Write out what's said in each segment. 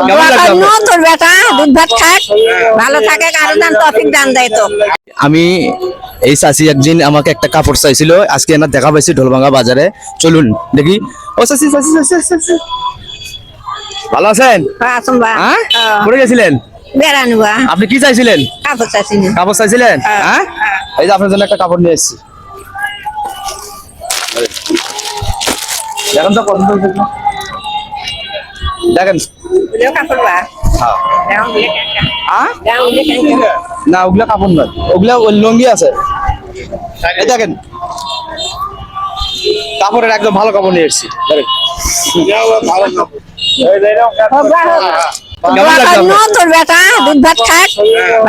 কেমন লাগলো আপনার? তোর বেটা দুধ ভাত খাক ভালো থাকে আরো দান তৌফিক দান দেয় তো। আমি এই চাচি একদিন আমাকে একটা কাপড় চাইছিল, আজকে এনার দেখা পাইছি ঢোলভাঙ্গা বাজারে। চলুন দেখি। ও চাচি চাচি চাচি চাচি, ভালো আছেন? আসুন বা হ্যাঁ, পড়ে গেছিলেন? বেড়ানো বা আপনি কি চাইছিলেন? কাপড় চাচ্ছি কাপড় চাইছিলেন? হ্যাঁ, এই যে আপনার জন্য একটা কাপড় নিয়ে এসেছি। দেখেন তো পছন্দ হয়েছে কিনা। দেখেন। কাপড় বা হ্যাঁ। হ্যাঁ? হ্যাঁ না, ওগুলা কাপড় নয়, ওগুলা ওই লুঙ্গি আছে। এই দেখেন, কাপড়ের একদম ভালো কাপড় নিয়ে এসেছি। দেখেন। কেমন লাগলো আপনার? তোর বেটা দুধ ভাত খাক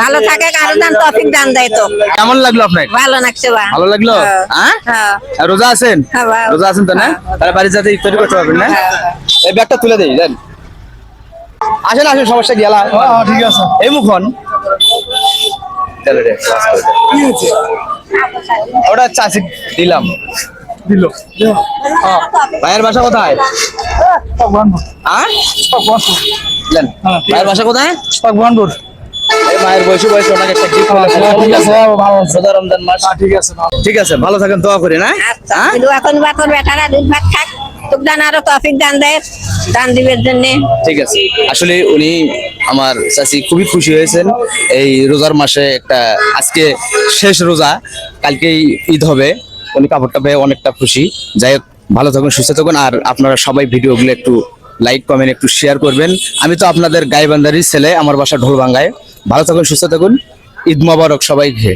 ভালো থাকে আরো দান তৌফিক দান দেয় তো। কেমন লাগলো আপনার? ভালো লাগছে বা ভালো লাগলো? হ্যাঁ, হ্যাঁ আর রোজা আছেন? হ্যাঁ, ভালো। রোজা আছেন তো না? তাহলে বাড়ির সাথে ইফতারি করতে পারবেন না? এই ব্যাগটা তুলে দেই দেন। আসেন আসেন, সমস্যা কি এলা? ঠিক আছে। এই মুখন ওটা চাষি দিলাম। দিল ভাইয়ের বাসা কোথায়? হ্যাঁ, দেন। ভাইয়ের বাসা কোথায়? ভগবানপুর। এই মায়ের বয়সে ওনাকে একটা gift হলে ঠিক আছে, ভালো আছে। রোজা রমজান মাস। ঠিক আছে, ঠিক আছে, ভালো থাকেন, দোয়া করি না। আচ্ছা হ্যাঁ? দোয়া করুন বা তোর বেটারা দুধ ভাত খাক তোর দান আরো তৌফিক দান দেয় দান দিবের জন্য। ঠিক আছে, আসলে উনি আমার চাচি খুবই খুশি হয়েছেন এই রোজার মাসে। একটা আজকে শেষ রোজা, কালকেই ঈদ হবে। উনি কাপড়টা পেয়ে অনেকটা খুশি। যাই হোক, ভালো থাকুন, সুস্থ থাকুন। আর আপনারা সবাই ভিডিওগুলো একটু লাইক কমেন্ট একটু শেয়ার করবেন। আমি তো আপনাদের গাইবান্ধারই ছেলে, আমার বাসা ঢোলভাঙ্গায়। ভালো থাকুন, সুস্থ থাকুন, ঈদ মোবারক সবাইকে।